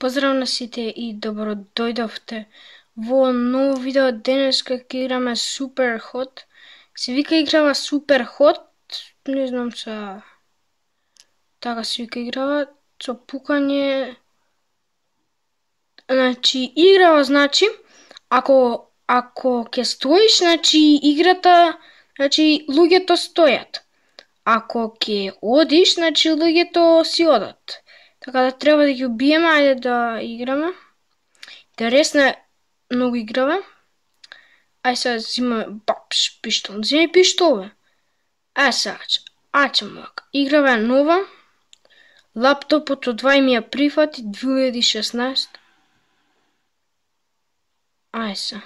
Поздрав на сите и добро дојдовте во ново видео. Денес ќе играме Супер Хот. Се вика играва Супер Хот, не знам са така се вика играва, со пукање. Значи играва ако ќе стоиш, значи играта, значи луѓето стојат. Ако ќе одиш, значи луѓето си одат. Така да треба да ги убиеме, ајде да играме. Интересна е многу играва. Ај сега зимаме пиштол. Земи пиштол, бе. Сега, ајчемо вака. Играва е нова. Лаптопот од 2 ми ја прифати 2016. Ај сега.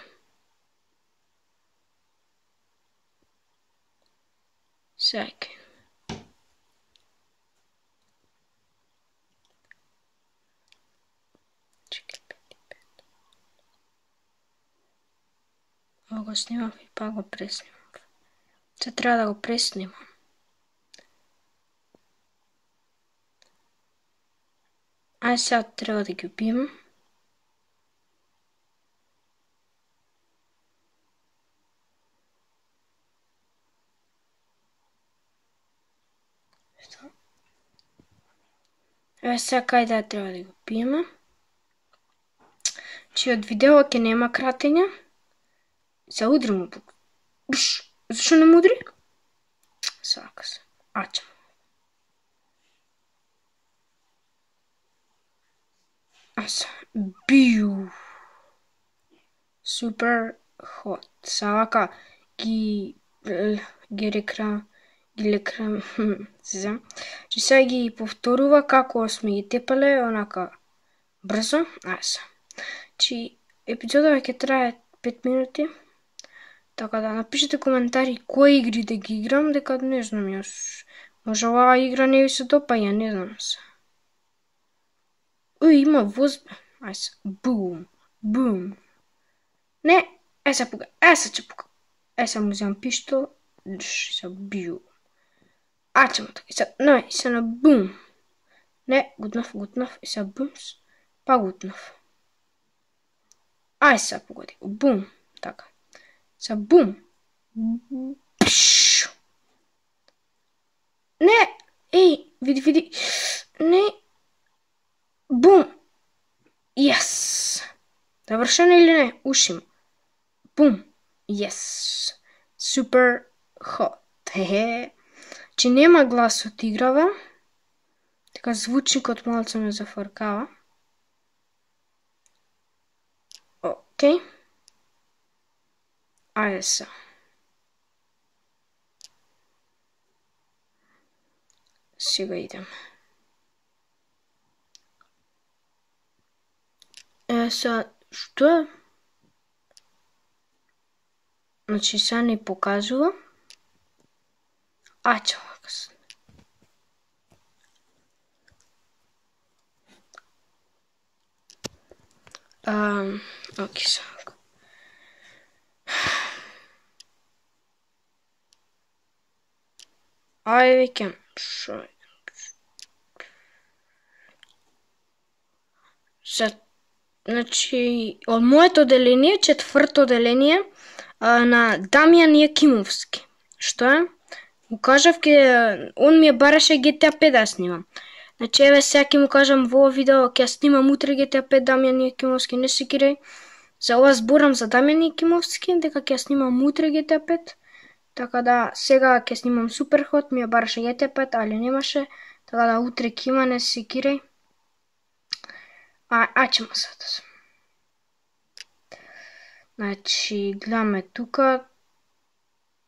Сега. Ово го снимав и па го преснимав. Се треба да го преснимам. Ај сега треба да ги убием. Еве сега кај да треба да ги убиеме. Чи од видео ќе нема кратења. Се удри му. Зашо не му удри? Свака се. Аќам. Аса. Биу. Супер хот. Са вака ги лекрам. Че сега ги повторува како сме ги тепале, онака брзо. Аса. Чи епизодова ќе трае 5 минути. Така да напишете коментари кои игри да ги играм, дека не знам јас. Може оваа игра не ви се допаѓа, не знам се. Има воз. Ај се. Бум. Бум. Не, се пука. Се ќе пука. Се му земам пиштол. Се биу. Аќемо така. Не, се на бум. Не, гутнав. Се бумс. Па гутнав. Ај се погоди. Бум. Така. Са бум. Не, види. Не. Бум. Јес. Завршено или не? Ушим. Бум. Јес. Супер хот. Че нема глас од играва. Така звучникот малце ме зафркава. Океј. Ајде се. Сега идем. Сега, што е? Значи, сега не покажува. Аќа, вака се. Океј, сега. Ајде викам, значи, од моето оделение, 4-то оделение, на Дамјан Јакимовски. Што е? Му кажав он ми ја бараше GTA 5 да снимам. Значи, еве сега ќе му кажам во видео, ќе снимам утре GTA 5 Дамјан Јакимовски, не се кирај. За ова зборам за Дамјан Јакимовски, дека ќе снимам утре GTA 5. Така да, сега ќе снимам Супер Хот, ми ја бараше GTA 5, али немаше. Така да, утре ќе има, не се кирај. Аќемо сега. Значи, гледаме тука.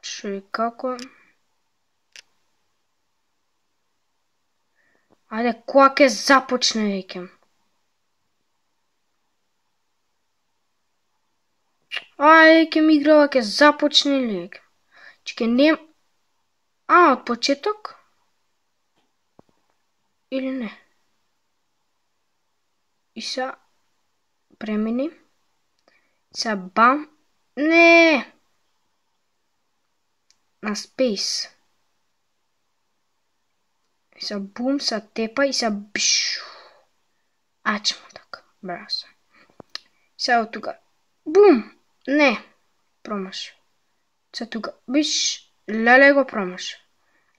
Шо и како. Ајде, која ќе започне, викам. Викам играва ќе започне ли, викам. Че не... од почеток? Или не? И са... премини. Са бам... Не! На спейс. И са бум, са тепа и са бшу. Аќемо така. Браво се. Сега от тука. Бум! Не. Промаш. Сега тука. Биш. Леле го промаш.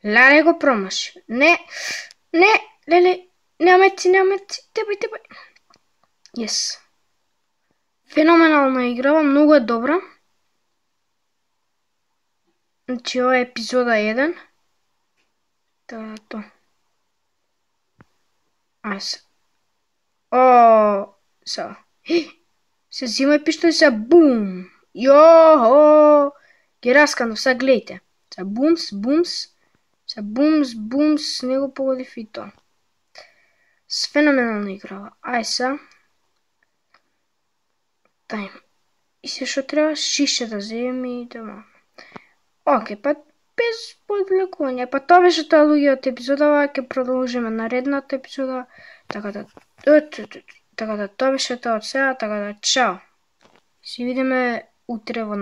Леле го промаш. Не. Не. Леле. Немеци. Тебај. Yes. Феноменална игра, многу е добра. Значи ова е епизода 1. То. Ај се. Се взимај пиштолј, се бум. Јохо. Ги расканав, сега гледайте. Се бумс. Се бумс, не го погодив и то. С феноменална игра. Ај се. Тајм. И се што треба шише да земем и да мам. Океј, па без подвлекување. Па тоа беше тоа, луѓе, од епизодава. Ќе продолжиме наредната епизода. Така да тоа беше тоа од сега. Така да чао. Се видиме утре во